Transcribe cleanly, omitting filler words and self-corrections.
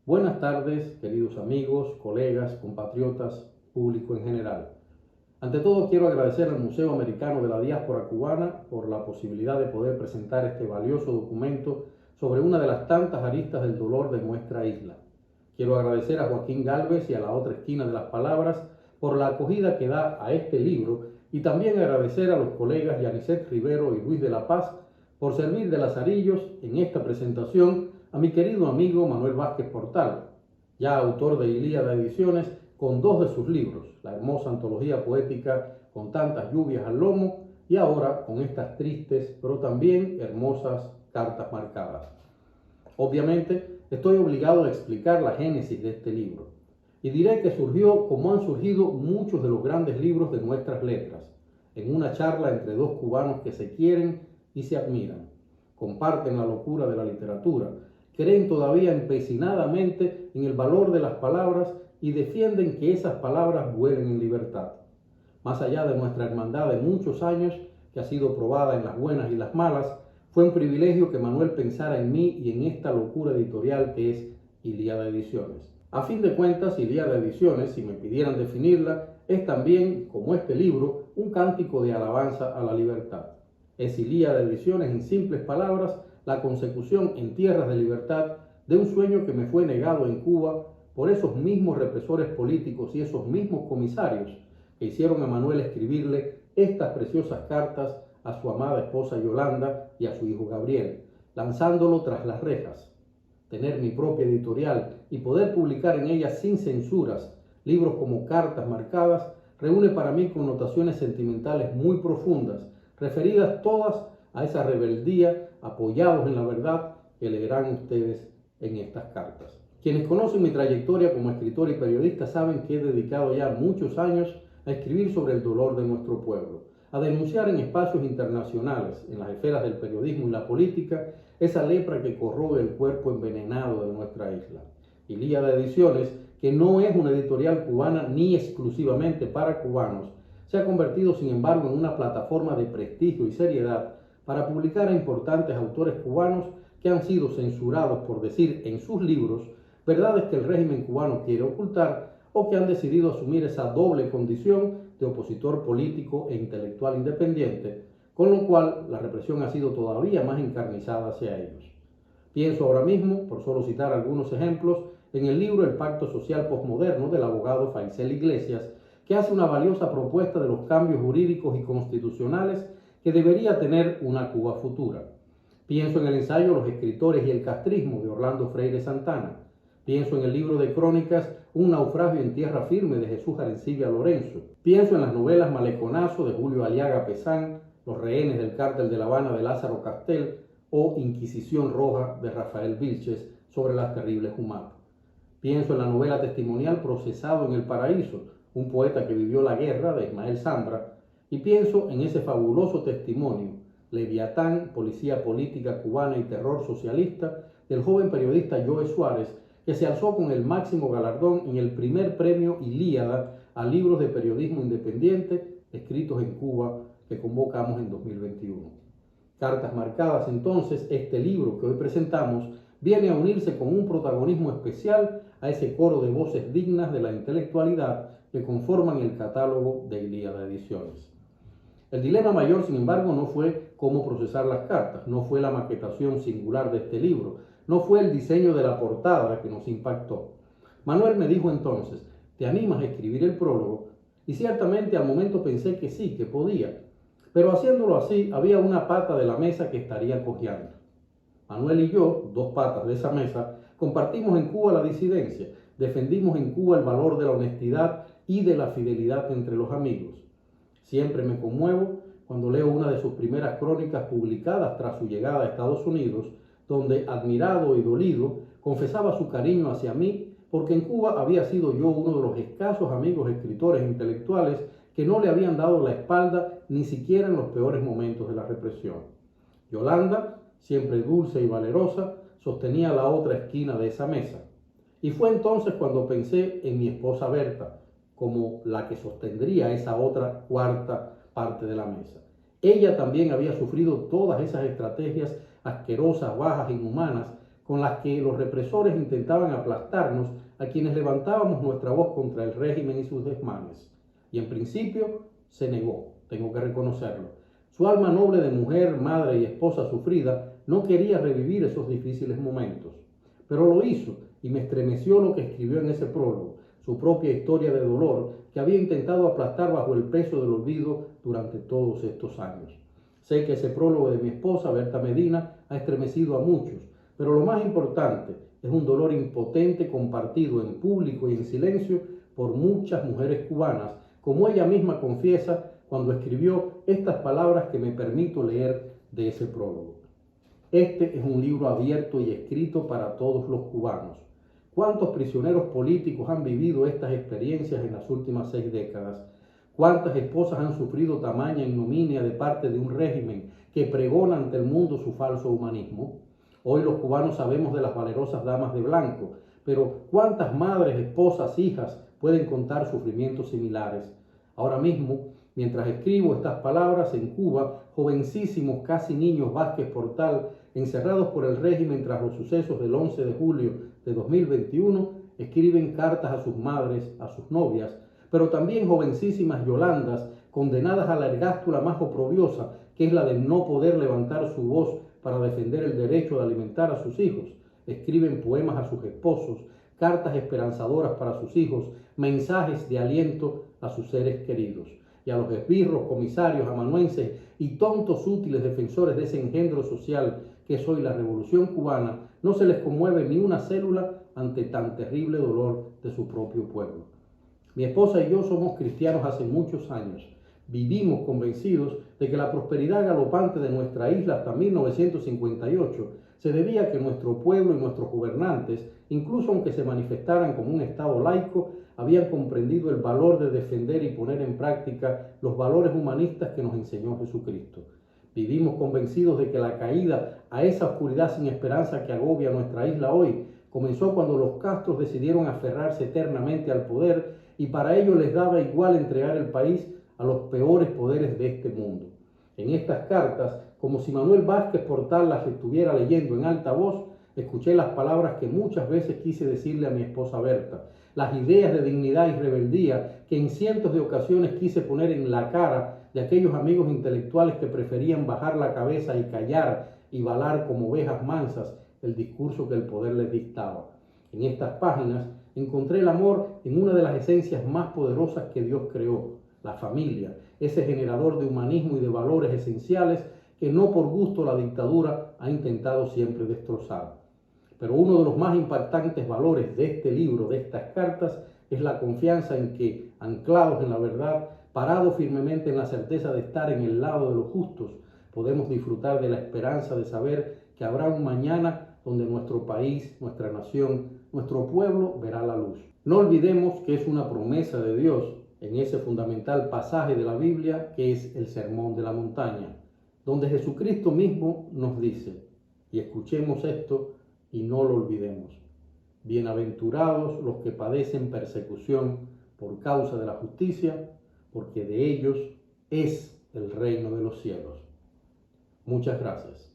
Buenas tardes, queridos amigos, colegas, compatriotas, público en general. Ante todo, quiero agradecer al Museo Americano de la Diáspora Cubana por la posibilidad de poder presentar este valioso documento sobre una de las tantas aristas del dolor de nuestra isla. Quiero agradecer a Joaquín Gálvez y a La Otra Esquina de las Palabras por la acogida que da a este libro y también agradecer a los colegas Yanicet Rivero y Luis de la Paz por servir de lazarillos en esta presentación a mi querido amigo Manuel Vázquez Portal, ya autor de Ilíada Ediciones, con dos de sus libros, la hermosa antología poética Con tantas lluvias al lomo y ahora con estas tristes pero también hermosas cartas marcadas. Obviamente estoy obligado a explicar la génesis de este libro y diré que surgió como han surgido muchos de los grandes libros de nuestras letras, en una charla entre dos cubanos que se quieren y se admiran, comparten la locura de la literatura, creen todavía empecinadamente en el valor de las palabras y defienden que esas palabras vuelen en libertad. Más allá de nuestra hermandad de muchos años, que ha sido probada en las buenas y las malas, fue un privilegio que Manuel pensara en mí y en esta locura editorial que es Ilíada Ediciones. A fin de cuentas, Ilíada Ediciones, si me pidieran definirla, es también, como este libro, un cántico de alabanza a la libertad. Es Ilíada Ediciones, en simples palabras, la consecución en tierras de libertad de un sueño que me fue negado en Cuba por esos mismos represores políticos y esos mismos comisarios que hicieron a Manuel escribirle estas preciosas cartas a su amada esposa Yolanda y a su hijo Gabriel, lanzándolo tras las rejas. Tener mi propia editorial y poder publicar en ella sin censuras libros como Cartas Marcadas reúne para mí connotaciones sentimentales muy profundas, referidas todas a esa rebeldía, apoyados en la verdad que leerán ustedes en estas cartas. Quienes conocen mi trayectoria como escritor y periodista saben que he dedicado ya muchos años a escribir sobre el dolor de nuestro pueblo, a denunciar en espacios internacionales, en las esferas del periodismo y la política, esa lepra que corroe el cuerpo envenenado de nuestra isla. Ilíada Ediciones, que no es una editorial cubana ni exclusivamente para cubanos, se ha convertido sin embargo en una plataforma de prestigio y seriedad para publicar a importantes autores cubanos que han sido censurados por decir en sus libros verdades que el régimen cubano quiere ocultar o que han decidido asumir esa doble condición de opositor político e intelectual independiente, con lo cual la represión ha sido todavía más encarnizada hacia ellos. Pienso ahora mismo, por solo citar algunos ejemplos, en el libro El Pacto Social Postmoderno del abogado Faisel Iglesias, que hace una valiosa propuesta de los cambios jurídicos y constitucionales que debería tener una Cuba futura. Pienso en el ensayo Los escritores y el castrismo de Orlando Freire Santana. Pienso en el libro de crónicas Un naufragio en tierra firme de Jesús Arencibia Lorenzo. Pienso en las novelas Maleconazo de Julio Aliaga Pesán, Los rehenes del cártel de La Habana de Lázaro Castel o Inquisición Roja de Rafael Vilches sobre las terribles Jumap. Pienso en la novela testimonial Procesado en el Paraíso, un poeta que vivió la guerra de Ismael Zambra, y pienso en ese fabuloso testimonio, Leviatán, policía política cubana y terror socialista, del joven periodista Joe Suárez, que se alzó con el máximo galardón en el primer premio Ilíada a libros de periodismo independiente escritos en Cuba que convocamos en 2021. Cartas Marcadas, entonces, este libro que hoy presentamos, viene a unirse con un protagonismo especial a ese coro de voces dignas de la intelectualidad que conforman el catálogo de Ilíada Ediciones. El dilema mayor, sin embargo, no fue cómo procesar las cartas, no fue la maquetación singular de este libro, no fue el diseño de la portada que nos impactó. Manuel me dijo entonces, ¿te animas a escribir el prólogo? Y ciertamente al momento pensé que sí, que podía, pero haciéndolo así había una pata de la mesa que estaría cojeando. Manuel y yo, dos patas de esa mesa, compartimos en Cuba la disidencia, defendimos en Cuba el valor de la honestidad y de la fidelidad entre los amigos. Siempre me conmuevo cuando leo una de sus primeras crónicas publicadas tras su llegada a Estados Unidos, donde, admirado y dolido, confesaba su cariño hacia mí porque en Cuba había sido yo uno de los escasos amigos escritores intelectuales que no le habían dado la espalda ni siquiera en los peores momentos de la represión. Yolanda, siempre dulce y valerosa, sostenía la otra esquina de esa mesa. Y fue entonces cuando pensé en mi esposa Berta, como la que sostendría esa otra cuarta parte de la mesa. Ella también había sufrido todas esas estrategias asquerosas, bajas, inhumanas, con las que los represores intentaban aplastarnos a quienes levantábamos nuestra voz contra el régimen y sus desmanes. Y en principio se negó, tengo que reconocerlo. Su alma noble de mujer, madre y esposa sufrida no quería revivir esos difíciles momentos, pero lo hizo y me estremeció lo que escribió en ese prólogo, su propia historia de dolor que había intentado aplastar bajo el peso del olvido durante todos estos años. Sé que ese prólogo de mi esposa, Berta Medina, ha estremecido a muchos, pero lo más importante es un dolor impotente compartido en público y en silencio por muchas mujeres cubanas, como ella misma confiesa cuando escribió estas palabras que me permito leer de ese prólogo. Este es un libro abierto y escrito para todos los cubanos. ¿Cuántos prisioneros políticos han vivido estas experiencias en las últimas 6 décadas? ¿Cuántas esposas han sufrido tamaña ignominia de parte de un régimen que pregona ante el mundo su falso humanismo? Hoy los cubanos sabemos de las valerosas damas de blanco, pero ¿cuántas madres, esposas, hijas pueden contar sufrimientos similares? Ahora mismo, mientras escribo estas palabras, en Cuba, jovencísimos, casi niños Vázquez Portal, encerrados por el régimen tras los sucesos del 11 de julio de 2021, escriben cartas a sus madres, a sus novias, pero también jovencísimas Yolandas, condenadas a la ergástula más oprobiosa, que es la de no poder levantar su voz para defender el derecho de alimentar a sus hijos. Escriben poemas a sus esposos, cartas esperanzadoras para sus hijos, mensajes de aliento a sus seres queridos. Y a los esbirros, comisarios, amanuenses y tontos útiles defensores de ese engendro social que es hoy la Revolución Cubana, no se les conmueve ni una célula ante tan terrible dolor de su propio pueblo. Mi esposa y yo somos cristianos hace muchos años. Vivimos convencidos de que la prosperidad galopante de nuestra isla hasta 1958 se debía a que nuestro pueblo y nuestros gobernantes, incluso aunque se manifestaran como un Estado laico, habían comprendido el valor de defender y poner en práctica los valores humanistas que nos enseñó Jesucristo. Vivimos convencidos de que la caída a esa oscuridad sin esperanza que agobia nuestra isla hoy comenzó cuando los Castros decidieron aferrarse eternamente al poder y para ello les daba igual entregar el país a los peores poderes de este mundo. En estas cartas, como si Manuel Vázquez Portal las estuviera leyendo en alta voz, escuché las palabras que muchas veces quise decirle a mi esposa Berta, las ideas de dignidad y rebeldía que en cientos de ocasiones quise poner en la cara de aquellos amigos intelectuales que preferían bajar la cabeza y callar y balar como ovejas mansas el discurso que el poder les dictaba. En estas páginas encontré el amor en una de las esencias más poderosas que Dios creó, la familia, ese generador de humanismo y de valores esenciales que no por gusto la dictadura ha intentado siempre destrozar. Pero uno de los más impactantes valores de este libro, de estas cartas, es la confianza en que, anclados en la verdad, parados firmemente en la certeza de estar en el lado de los justos, podemos disfrutar de la esperanza de saber que habrá un mañana donde nuestro país, nuestra nación, nuestro pueblo verá la luz. No olvidemos que es una promesa de Dios en ese fundamental pasaje de la Biblia que es el Sermón de la Montaña, donde Jesucristo mismo nos dice, y escuchemos esto y no lo olvidemos: bienaventurados los que padecen persecución por causa de la justicia, porque de ellos es el reino de los cielos. Muchas gracias.